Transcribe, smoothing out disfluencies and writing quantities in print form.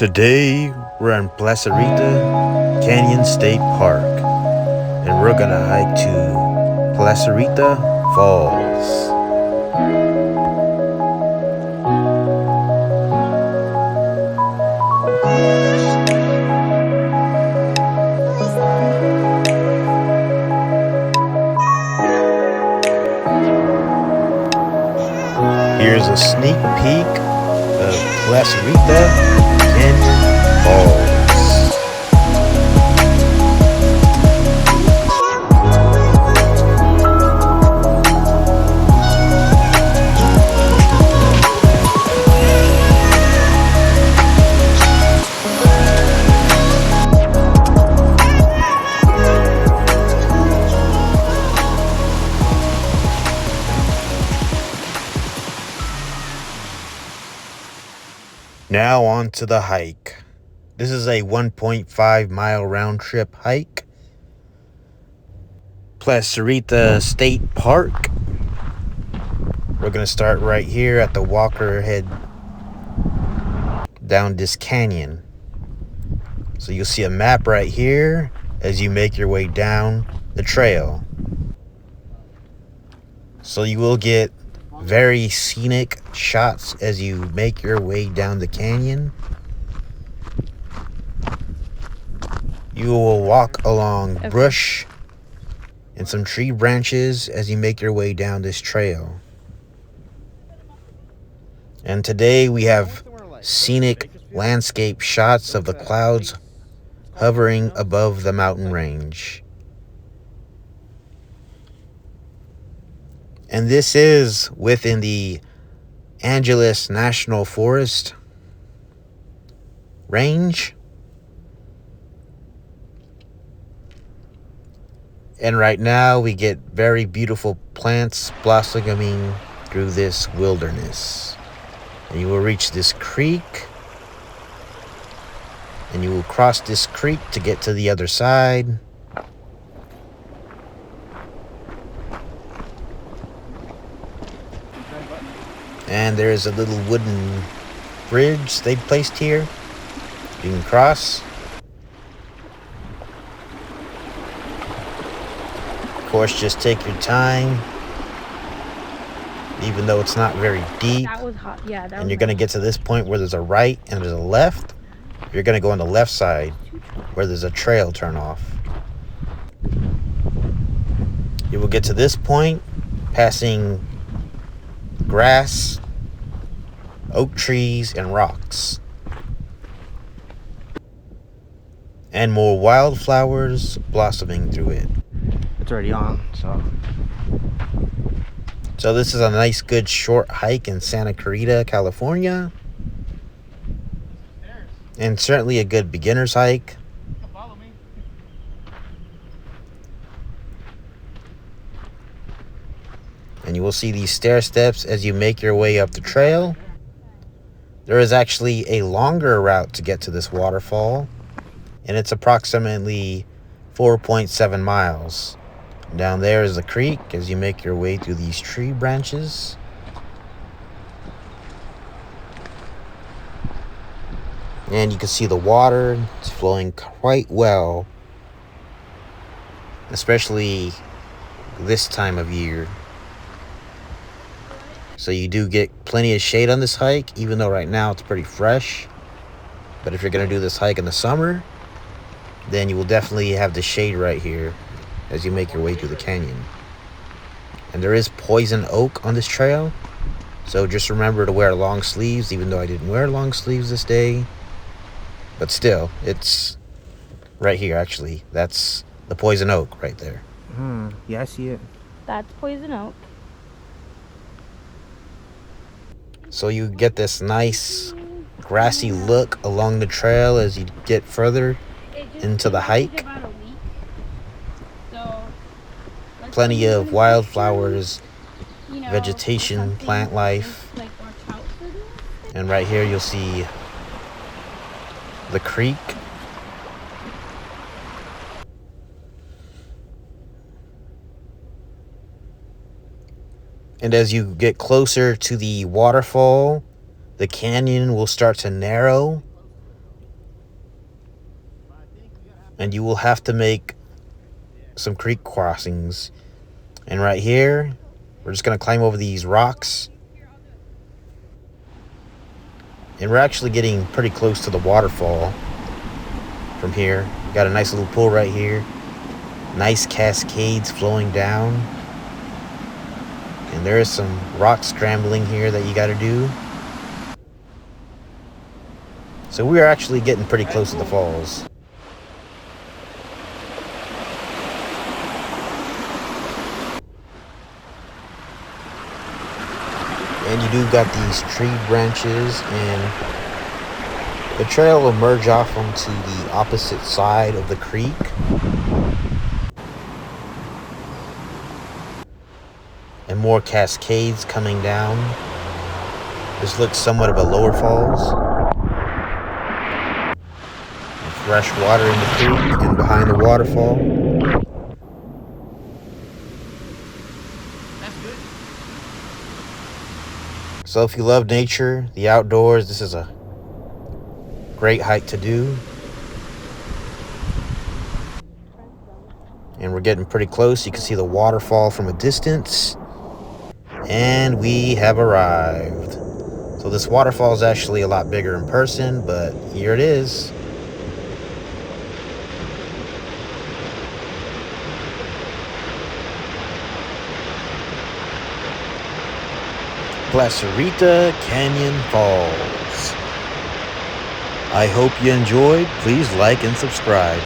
Today we're in Placerita Canyon State Park and we're gonna hike to Placerita Falls. Here's a sneak peek of Placerita Canyon Falls. Now on to the hike. This is a 1.5 mile round trip hike. Placerita State Park. We're going to start right here at the Walker head down this canyon. So you'll see a map right here as you make your way down the trail. So you will get very scenic shots as you make your way down the canyon. You will walk along brush and some tree branches as you make your way down this trail. And today we have scenic landscape shots of the clouds hovering above the mountain range. And this is within the Angeles National Forest range. And right now we get very beautiful plants blossoming through this wilderness. And you will reach this creek. And you will cross this creek to get to the other side. And there is a little wooden bridge they placed here. You can cross. Of course, just take your time. Even though it's not very deep. That was hot. Yeah, and you're going to get to this point where there's a right and there's a left. You're going to go on the left side where there's a trail turn off. You will get to this point passing grass, oak trees, and rocks. And more wildflowers blossoming through it. It's already on, So this is a nice, good, short hike in Santa Clarita, California. And certainly a good beginner's hike. Follow me. And you will see these stair steps as you make your way up the trail. There is actually a longer route to get to this waterfall, and it's approximately 4.7 miles. Down there is the creek as you make your way through these tree branches. And you can see the water. It's flowing quite well, especially this time of year. So you do get plenty of shade on this hike, even though right now it's pretty fresh. But if you're going to do this hike in the summer, then you will definitely have the shade right here as you make your way through the canyon. And there is poison oak on this trail, so just remember to wear long sleeves, even though I didn't wear long sleeves this day. But still, it's right here, actually. That's the poison oak right there. Yeah, I see it. That's poison oak. So you get this nice grassy look along the trail as you get further into the hike. Plenty of wildflowers, vegetation, plant life. And right here you'll see the creek. And as you get closer to the waterfall, the canyon will start to narrow and you will have to make some creek crossings. And right here, we're just gonna climb over these rocks. And we're actually getting pretty close to the waterfall from here. We got a nice little pool right here. Nice cascades flowing down. And there is some rock scrambling here that you gotta do. So we are actually getting pretty close to the falls. And you do got these tree branches, and the trail will merge off onto the opposite side of the creek. And more cascades coming down. This looks somewhat of a lower falls. Fresh water in the creek and behind the waterfall. So if you love nature, the outdoors, this is a great hike to do. And we're getting pretty close. You can see the waterfall from a distance. And we have arrived. So this waterfall is actually a lot bigger in person, but here it is. Placerita Canyon Falls. I hope you enjoyed. Please like and subscribe.